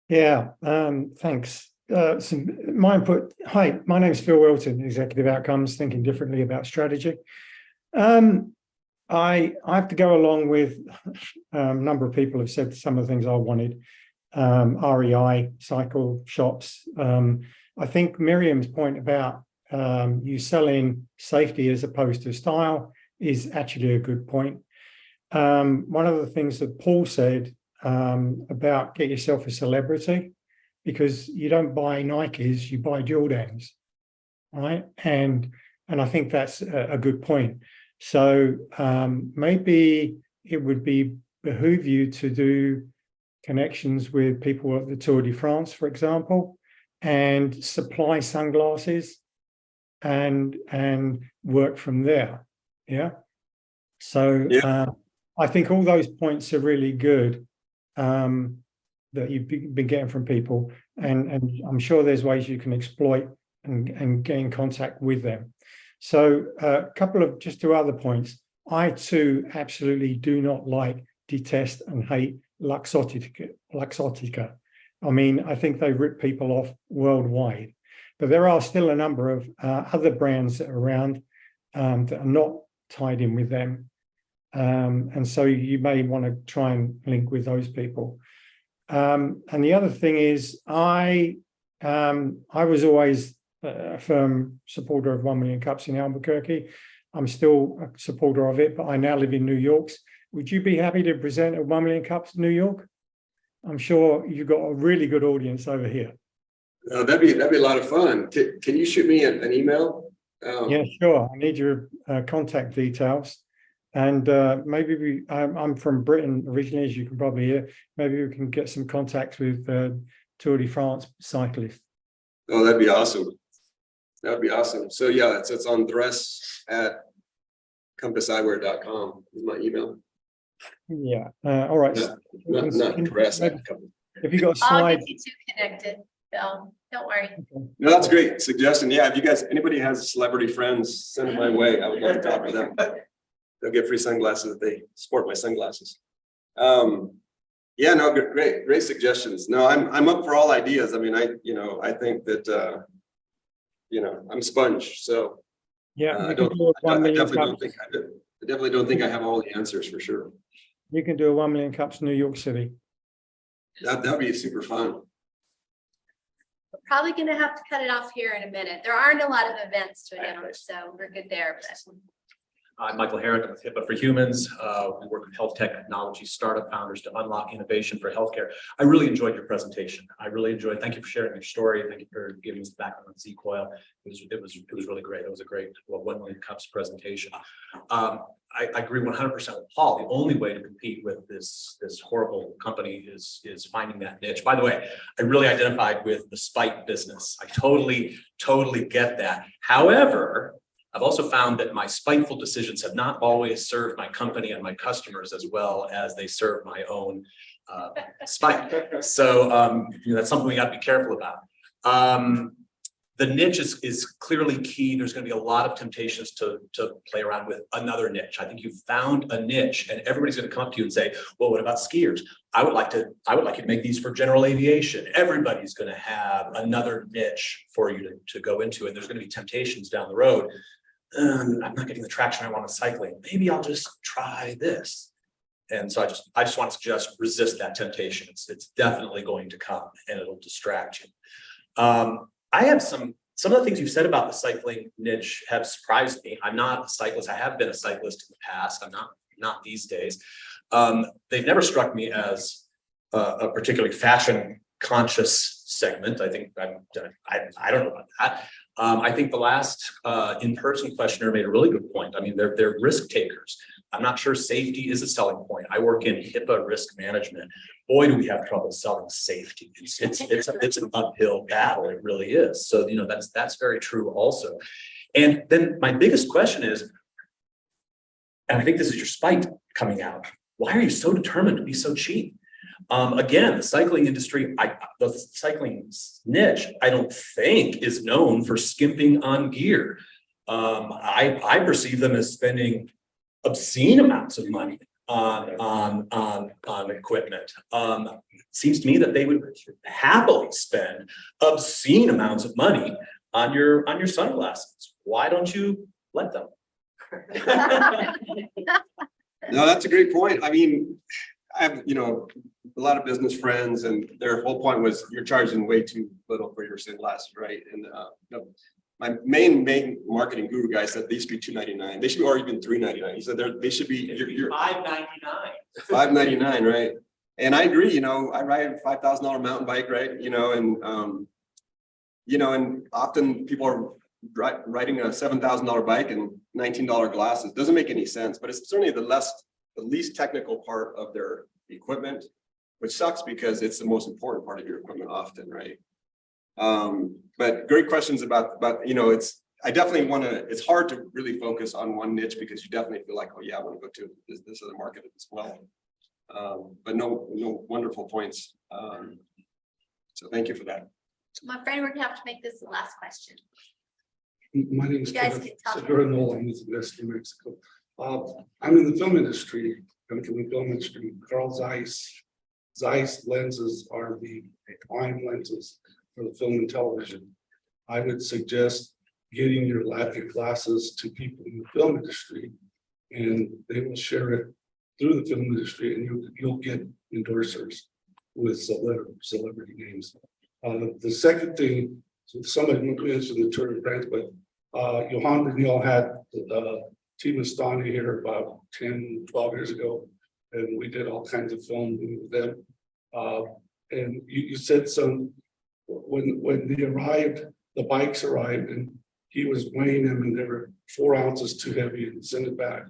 Yeah, thanks. My input. Hi, my name is Phil Wilton, Executive Outcomes, thinking differently about strategy. I have to go along with a number of people have said some of the things I wanted. REI, cycle shops. I think Miriam's point about you selling safety as opposed to style is actually a good point. One of the things that Paul said about get yourself a celebrity, because you don't buy Nikes, you buy Jordans, right? And I think that's a good point. So maybe it would behoove you to do connections with people at the Tour de France, for example, and supply sunglasses and work from there. Yeah. So I think all those points are really good. That you've been getting from people, and I'm sure there's ways you can exploit and get in contact with them. So a couple of just two other points. I too absolutely do not detest and hate Luxottica. I mean, I think they rip people off worldwide, but there are still a number of other brands that are around that are not tied in with them. And so you may want to try and link with those people. And the other thing is, I was always a firm supporter of 1 Million Cups in Albuquerque. I'm still a supporter of it, but I now live in New York. Would you be happy to present at 1 Million Cups New York? I'm sure you've got a really good audience over here. That'd be a lot of fun. Can you shoot me an email? Yeah, sure. I need your contact details. And maybe I'm from Britain originally, as you can probably hear. Maybe we can get some contacts with Tour de France cyclist. Oh, that'd be awesome. That'd be awesome. So yeah, it's on dress@compasseyewear.com is my email. Yeah. All right. Not dress. Have you got a I'll slide? get you two connected, Bill. Don't worry. No, that's great suggestion. Yeah, if you guys, anybody has celebrity friends, send them my way. I would love to talk to them. They'll get free sunglasses if they sport my sunglasses. Yeah, no, great suggestions. No, I'm up for all ideas. I mean, I think that I'm a sponge, so Yeah. I You can don't. do a I 1 million definitely don't cups. think I do. I definitely don't think I have all the answers for sure. You can do a 1 million cups New York City. That'd be super fun. We're probably gonna have to cut it off here in a minute. There aren't a lot of events to announce, so we're good there. But I'm Michael Herrick with HIPAA for Humans. We work with health technology startup founders to unlock innovation for healthcare. I really enjoyed your presentation. Thank you for sharing your story. Thank you for giving us the background on Z-Coil. It was really great. It was a great 1 million cups presentation. I agree 100% with Paul. The only way to compete with this horrible company is finding that niche. By the way, I really identified with the spike business. I totally get that. However, I've also found that my spiteful decisions have not always served my company and my customers as well as they serve my own spite. So that's something we got to be careful about. The niche is clearly key. There's going to be a lot of temptations to play around with another niche. I think you've found a niche, and everybody's going to come up to you and say, "Well, what about skiers? I would like you to make these for general aviation." Everybody's going to have another niche for you to go into, and there's going to be temptations down the road. I'm not getting the traction I want in cycling. Maybe I'll just try this. And so I just want to suggest resist that temptation. It's definitely going to come, and it'll distract you. I have some of the things you've said about the cycling niche have surprised me. I'm not a cyclist. I have been a cyclist in the past. I'm not these days. They've never struck me as a particularly fashion conscious segment. I think I don't know about that. I think the last in-person questioner made a really good point. I mean, they're risk takers. I'm not sure safety is a selling point. I work in HIPAA risk management. Boy, do we have trouble selling safety. It's an uphill battle. It really is. So, that's very true also. And then my biggest question is, and I think this is your spite coming out, why are you so determined to be so cheap? Again, the cycling industry, the cycling niche, I don't think is known for skimping on gear. I perceive them as spending obscene amounts of money on equipment. It seems to me that they would happily spend obscene amounts of money on your sunglasses. Why don't you let them? No, that's a great point. I mean, I have, a lot of business friends, and their whole point was you're charging way too little for your sunglasses, right? And my main marketing guru guy said they should be $299. They should be, or even $399. He said they should be $599. $599, right? And I agree. I ride a $5,000 mountain bike, right? And often people are riding a $7,000 bike and $19 glasses. Doesn't make any sense, but it's certainly the least technical part of their equipment, which sucks because it's the most important part of your equipment often, right? But great questions about I definitely want to, it's hard to really focus on one niche because you definitely feel like, oh yeah, I want to go to this other market as well. But no wonderful points. So thank you for that. my friend, we're gonna have to make this the last question. My name is You guys can talk. Segura Nola. I'm with West New Mexico. I'm in the film industry, coming from the film industry. Carl Zeiss lenses are the prime lenses for the film and television. I would suggest getting your glasses to people in the film industry, and they will share it through the film industry, and you'll get endorsers with celebrity names. The second thing, so somebody mentioned the Tour de France, but Johan Daniel had Team Estani here about 10, 12 years ago, and we did all kinds of filming with them. And you said when they arrived, the bikes arrived, and he was weighing them, and they were 4 ounces too heavy, and sent it back.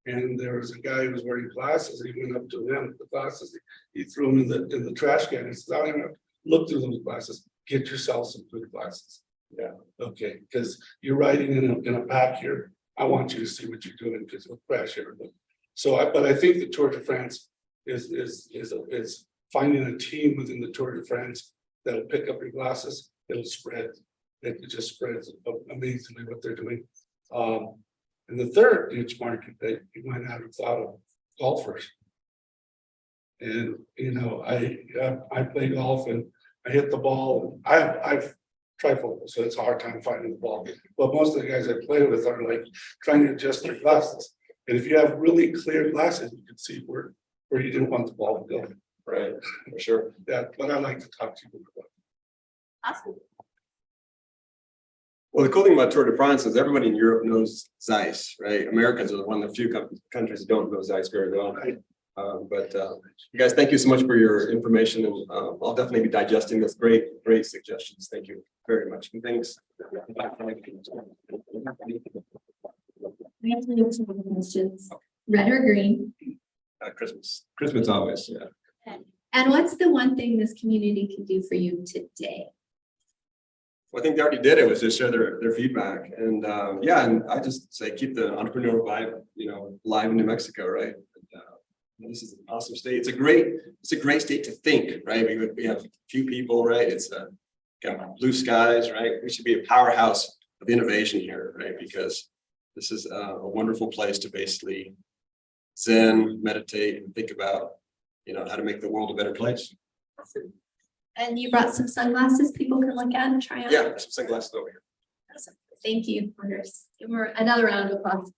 And there was a guy who was wearing glasses. He went up to them with the glasses. He threw them in the trash can. He said, "I don't even look through those glasses, get yourself some good glasses. Yeah, okay, because you're riding in a pack here. I want you to see what you're doing because it'll crash everything. So but I think the Tour de France is finding a team within the Tour de France that'll pick up your glasses. It'll spread. It just spreads amazingly what they're doing. And the third niche market that you might not have thought of, golfers. And you know, I play golf and I hit the ball. I've trifocal, so it's a hard time finding the ball. But most of the guys I play with are like trying to adjust their glasses. And if you have really clear glasses, you can see where you didn't want the ball to go. Right, for sure. Yeah, but I like to talk to you about. Awesome. Well, the cool thing about Tour de France is everybody in Europe knows Zeiss, right? Americans are one of the few countries that don't know Zeiss very well. Right? You guys, thank you so much for your information, and I'll definitely be digesting this. Great suggestions. Thank you very much. And thanks. We have some questions. Red or green? Christmas. Christmas always, yeah. And what's the one thing this community can do for you today? Well, I think they already did it, was just share their feedback. And yeah, and I just say keep the entrepreneurial vibe, you know, alive in New Mexico, right? And, this is an awesome state. It's a great state to think, right? We have a few people, right? It's got blue skies, right? We should be a powerhouse of innovation here, right? Because this is a wonderful place to basically zen, meditate, and think about, you know, how to make the world a better place. Awesome. And you brought some sunglasses people can look at and try on? Yeah, there's some sunglasses over here. Awesome. Thank you, Anders. Give her another round of applause.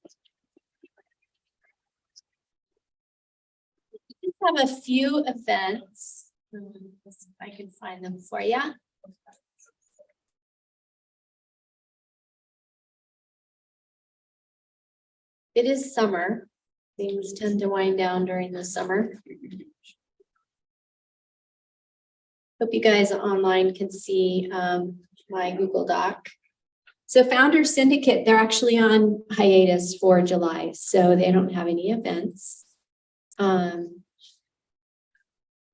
We just have a few events. If I can find them for you. It is summer. Things tend to wind down during the summer. Hope you guys online can see my Google Doc. So Founders Syndicate, they're actually on hiatus for July, so they don't have any events.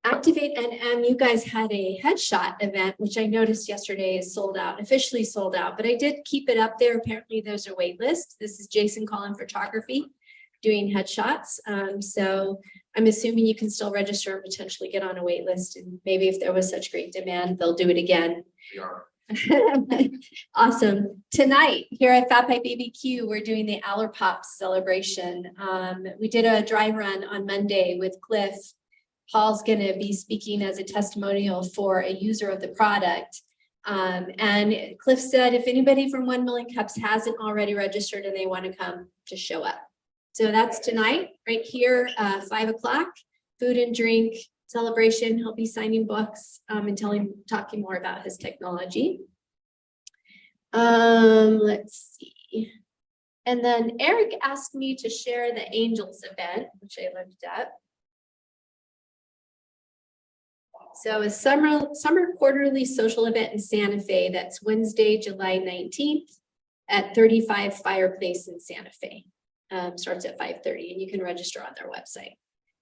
Activate NM, you guys had a headshot event, which I noticed yesterday is sold out, officially sold out, but I did keep it up there. Apparently there's a wait list. This is Jason Collin Photography doing headshots. So I'm assuming you can still register and potentially get on a wait list. And maybe if there was such great demand, they'll do it again. We are. Awesome. Tonight here at Fat Pipe BBQ, we're doing the Aller Pops celebration. We did a dry run on Monday with Cliff. Paul's going to be speaking as a testimonial for a user of the product. And Cliff said, if anybody from 1 Million Cups hasn't already registered and they want to come, just show up. So that's tonight, right here, 5 o'clock, food and drink celebration. He'll be signing books and talking more about his technology. Let's see. And then Eric asked me to share the Angels event, which I looked up. So a summer quarterly social event in Santa Fe. That's Wednesday, July 19th at 35 Fireplace in Santa Fe. Starts at 5:30 and you can register on their website.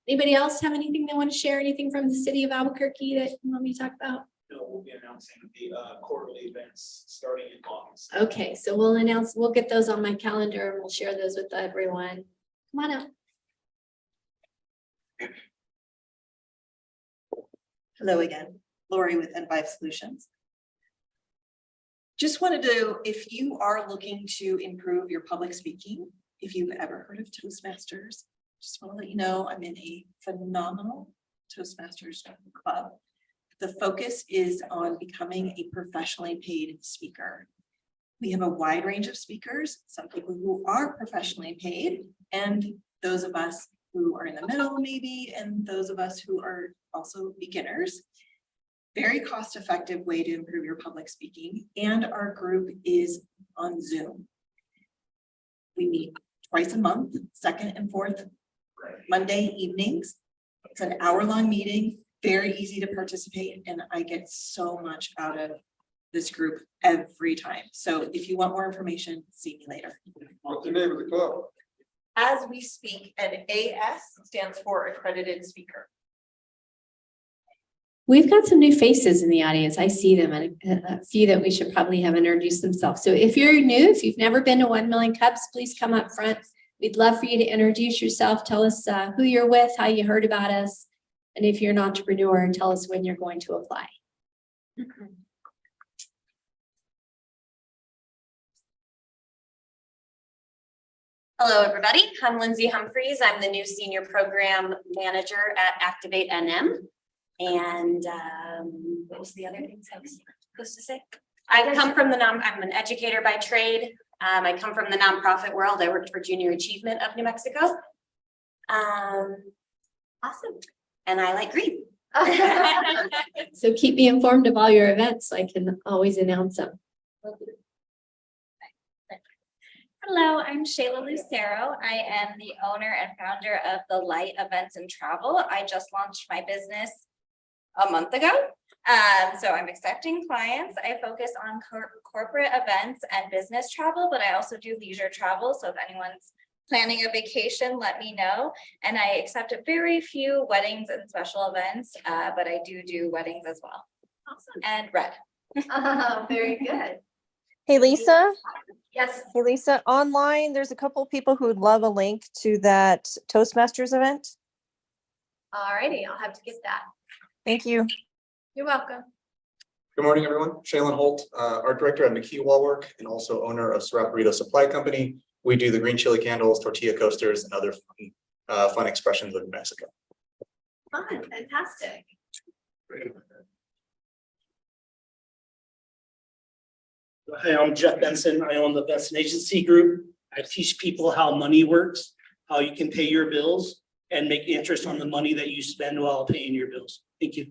Anybody else have anything they want to share? Anything from the city of Albuquerque that you want me to talk about? No, we'll be announcing the quarterly events starting in August. Okay, so we'll get those on my calendar and we'll share those with everyone. Come on up. Hello again, Lori with N5 Solutions. Just wanted to, if you are looking to improve your public speaking, if you've ever heard of Toastmasters, just want to let you know I'm in a phenomenal Toastmasters club. The focus is on becoming a professionally paid speaker. We have a wide range of speakers, some people who are professionally paid, and those of us who are in the middle maybe, and those of us who are also beginners. Very cost-effective way to improve your public speaking, and our group is on Zoom. We meet twice a month, second and fourth Monday evenings. It's an hour-long meeting, very easy to participate, and I get so much out of this group every time. So if you want more information, see me later. What's the name of the club? As we speak, and AS stands for accredited speaker. We've got some new faces in the audience. I see them, and a few that we should probably have introduced themselves. So if you're new, if you've never been to 1 Million Cups, please come up front. We'd love for you to introduce yourself. Tell us who you're with, how you heard about us. And if you're an entrepreneur, tell us when you're going to apply. Hello, everybody. I'm Lindsay Humphreys. I'm the new Senior Program Manager at Activate NM. And what was the other things I was supposed to say? I come from I'm an educator by trade. I come from the nonprofit world. I worked for Junior Achievement of New Mexico. Awesome. And I like green. So keep me informed of all your events so I can always announce them. Hello, I'm Shayla Lucero. I am the owner and founder of The Light Events and Travel. I just launched my business a month ago. So I'm accepting clients. I focus on corporate events and business travel, but I also do leisure travel. So if anyone's planning a vacation, let me know. And I accept very few weddings and special events, but I do weddings as well. Awesome. And red. Very good. Hey, Lisa. Yes. Hey, Lisa, online, there's a couple of people who would love a link to that Toastmasters event. All righty, I'll have to get that. Thank you. You're welcome. Good morning, everyone. Shaylin Holt, art director at McKee Wallwork and also owner of Surratt Burrito Supply Company. We do the green chili candles, tortilla coasters, and other fun expressions of New Mexico. Fun, fantastic. Hi, I'm Jeff Benson. I own the Benson Agency Group. I teach people how money works, how you can pay your bills and make interest on the money that you spend while paying your bills. Thank you.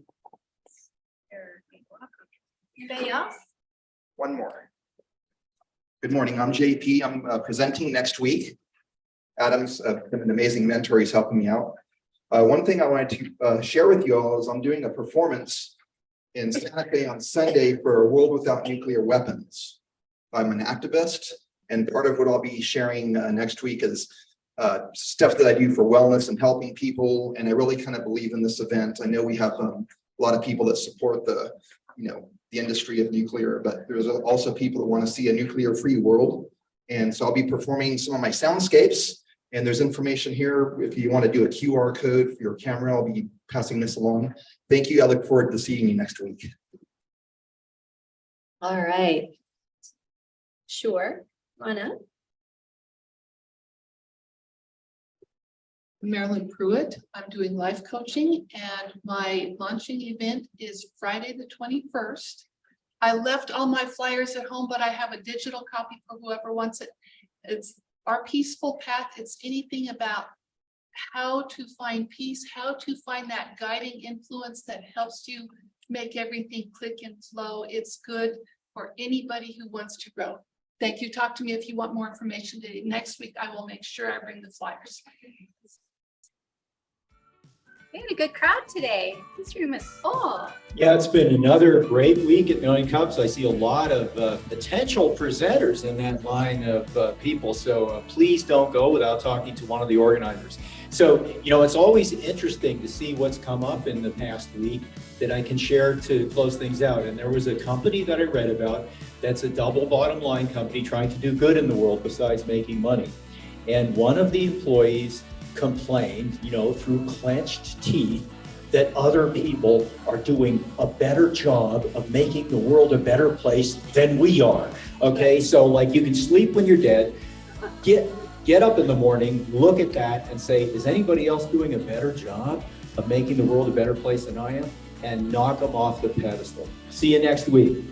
Anybody else? One more. Good morning, I'm JP. I'm presenting next week. Adam's been an amazing mentor. He's helping me out. One thing I wanted to share with you all is I'm doing a performance in Santa Fe on Sunday for a world without nuclear weapons. I'm an activist, and part of what I'll be sharing next week is stuff that I do for wellness and helping people. And I really kind of believe in this event. I know we have a lot of people that support the industry of nuclear, but there's also people that want to see a nuclear-free world. And so I'll be performing some of my soundscapes. And there's information here. If you want to do a QR code for your camera, I'll be passing this along. Thank you. I look forward to seeing you next week. All right. Sure. Come on up. Marilyn Pruitt. I'm doing life coaching and my launching event is Friday the 21st. I left all my flyers at home, but I have a digital copy for whoever wants it. It's Our Peaceful Path. It's anything about how to find peace, how to find that guiding influence that helps you make everything click and flow. It's good for anybody who wants to grow. Thank you. Talk to me if you want more information today. Next week, I will make sure I bring the flyers. We had a good crowd today. This room is full. Yeah, it's been another great week at Million Cups. I see a lot of potential presenters in that line of people. So please don't go without talking to one of the organizers. So, it's always interesting to see what's come up in the past week that I can share to close things out. And there was a company that I read about that's a double bottom line company trying to do good in the world besides making money. And one of the employees complained, through clenched teeth, that other people are doing a better job of making the world a better place than we are. Okay, so like you can sleep when you're dead, get up in the morning, look at that and say, is anybody else doing a better job of making the world a better place than I am? And knock them off the pedestal. See you next week.